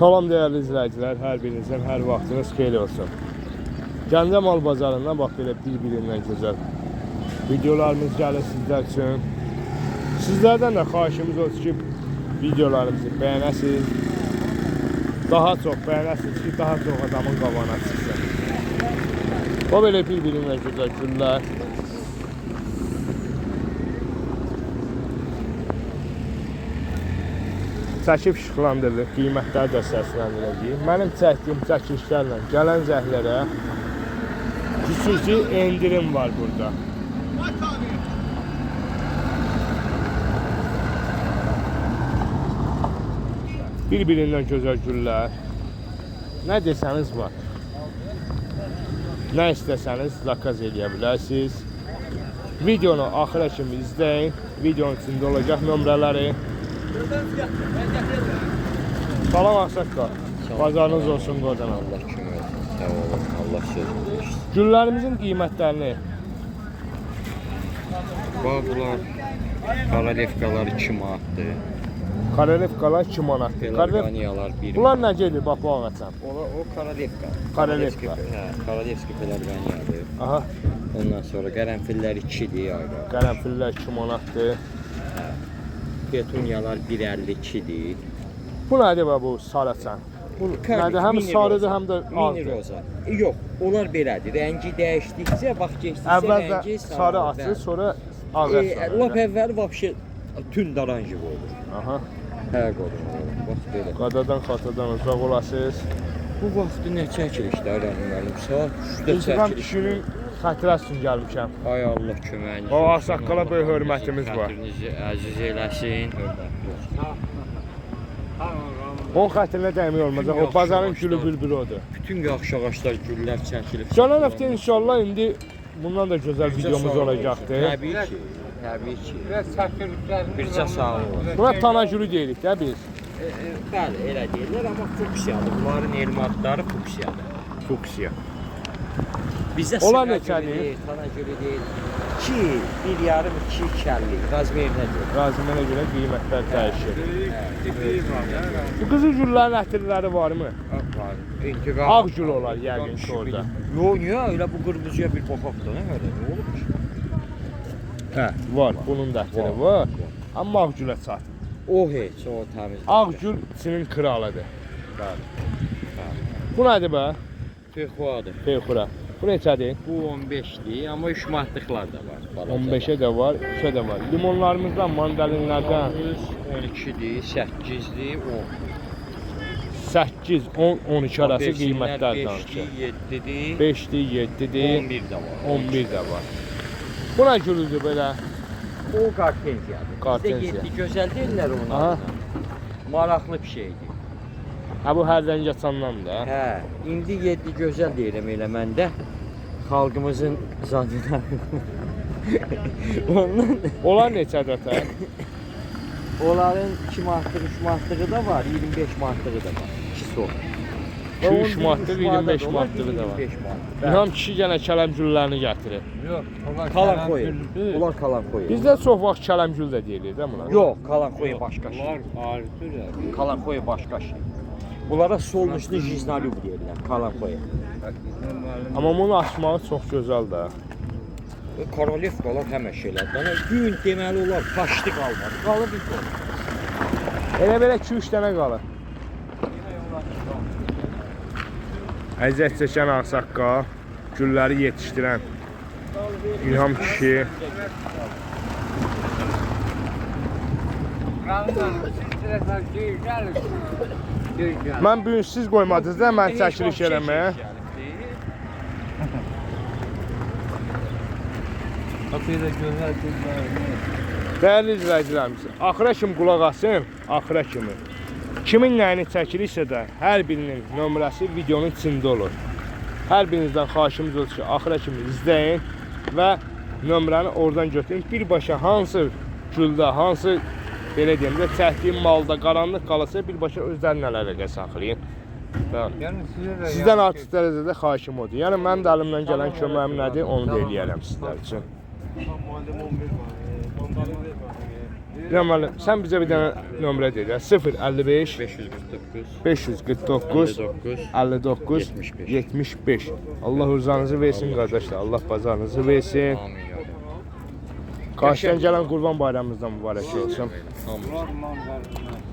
Salam değerli izləyicilər, hər birinizin hər vaxtınız xeyir olsun. Gəncə mal bazarından bax belə bir-birindən gözəl videolarımız gəlir sizlər üçün. Sizlərdən də xahişimiz olsun ki, videolarımızı bəyənəsiniz. Daha çox bəyənəsiniz ki, daha çox adamın qabağına çıxsın. O belə bir-birindən gözəl güllər. Çəkib işıqlandırılır, qiymətləri də səsləndirəcəyik. Mənim çəkdiyim çəkilişlərlə gələn zəhlərə xüsusi endirim var burada. Bir-birindən gözəl güllər. Nə desəniz var. Nə istəsəniz zakaz edə bilərsiniz. Videonu axıra kimi izləyin. Videonun içində olacaq nömrələri. Salam Ağsaqqal. Bazarınız olsun qodan. Allah kimi olsun. Sağ olun. Allah sözünü versin. Güllərimizin qiymətlərini Bunlar Karalevkalar 2 manatdır. Karalevkalar 2 manatdır. Pelarganiyalar 1 Bunlar manat. necədir? Bax bu ağaçam. O Karalevka. Karalevka. Hə, Karalevski Pelarganiyadır. Aha. Ondan sonra qərənfillər 2-dir ayrı. Qərənfillər 2 manatdır. Petunyalar 1.52-dir. Bu nədir bu sarıçan? Bu nədir? Həm sarıdır, həm də mini ağdır. roza. Yox, onlar belədir. Rəngi dəyişdikcə, vaxt keçdikcə Əvvəldə rəngi sarı açır, sonra ağ açır. Lap əvvəl vəbşə tünd oranjı olur. Aha. Hə, qoydum. Bax belə. Qadadan, xatadan uzaq olasınız. Bu vaxtı nə çəkilişlər mənim? Saat 3-də İntiqam çəkiliş. kişinin xatirəsi üçün gəlmişəm. Ay Allah köməyiniz. O Ağsaqqala böyük hörmətimiz var. Xətrinizi əziz eləsin. Hörmətli olsun. Onun xətrinə dəymək olmayacaq. O bazarın gülü bülbülü odur. Bütün yaxşı ağaçlar, güllər çəkilib. Gələn həftə inşallah indi bundan da gözəl videomuz olacaqdır. Təbii ki. Təbii ki. Bircə sağ olun. Buna tana gülü deyirik də biz. Bəli, elə deyirlər, amma fuksiyadır. Bunların elmi adları fuksiyadır. Fuksiya. Bizdə Onlar sıra neçədir? gülü deyil, tana gülü deyil. 2, 1,5, 2 kəllik. Razmerinə görə. Razimənə görə qiymətlər dəyişir. Bu qızıl güllərin ətirləri varmı? Var. İntiqam. Ağ gül olar yəqin ki orada. Yox, niyə? Elə bu qırmızıya bir baxaqdır, nə qədər? Nə olur ki? Hə, var. Bunun da ətiri var. Amma ağ gülə çat. O heç, o təmiz. Ağ gül içinin kralıdır. Bəli. Bu nədir bə? Pexuadır. Peyxura. Bu neçədir? Bu 15'dir, amma 3 manatlıqlar da var. 15'e də var, 3'e də var. Limonlarımızdan, mandalinlərdən 12'dir, 8'dir, 10. 8, 10, 12 arası qiymətlər danışır. 5'dir, 7'dir, 5'dir, 7'dir, 11 də var. 11 də var. Bu nə gülüdür belə? O kartenziyadır. Kartenziya. Bizdə 7 gözəl deyirlər ona. Aha. Maraqlı bir şeydir. Hə bu hər rəng açandan da. Hə, indi 7 gözəl deyirəm elə məndə. Xalqımızın zadına. Ondan Onlar neçədir ətə? onların 2 manatlıq, 3 manatlığı da var, 25 manatlığı da var. 2 sort. 2-3 manatlık, 25 manatlığı da var. 25 manat. İlham kişi yenə kələm güllərini gətirir. Yox, Kalan koyu. Onlar kalan koyu. Bizdə çox vaxt kələm gül də deyilir də buna. Yox, kalan koyu başqa şey. Bunlar ayrıdır ya. Kalan koyu başqa şey. Bunlara solnuşlu jiznalüb deyirlər, kalan koyu. Amma bunu açmağı çox gözəl də. Karolevkalar həmə şeylərdir. Ana gün deməli olar, taşdı qalmadı. Qalıb bir kol. Elə belə 2-3 dənə qalır. Əziyyət çəkən Ağsaqqal, gülləri yetişdirən İlham kişi. Mən bu gün siz qoymadınız da mən çəkiliş eləməyə. Qapıda gözəl gözəl. Dəyərli izləyicilərimiz, axıra kimi qulaq asın, axıra kimi. Kimin nəyini çəkilirsə də hər birinin nömrəsi videonun içində olur. Hər birinizdən xahişimiz olsun ki, axıra kimi izləyin və nömrəni oradan götürün. Birbaşa hansı güldə, hansı belə deyim də çəkdiyim malda qaranlıq qalırsa birbaşa özlərini əlaqə saxlayın. Yəni Sizdən artıq dərəcədə xahişim odur. Yəni mənim də əlimdən gələn köməyim nədir, onu da eləyərəm sizlər üçün. Deməli, sən bizə bir dənə nömrə deyir. 055 544 549 59 75. 75. Allah uzanızı versin qardaşlar. Allah bazarınızı versin. Amin ya Rəbb. Qarşıdan gələn Qurban bayramımızdan mübarək olsun. Amin.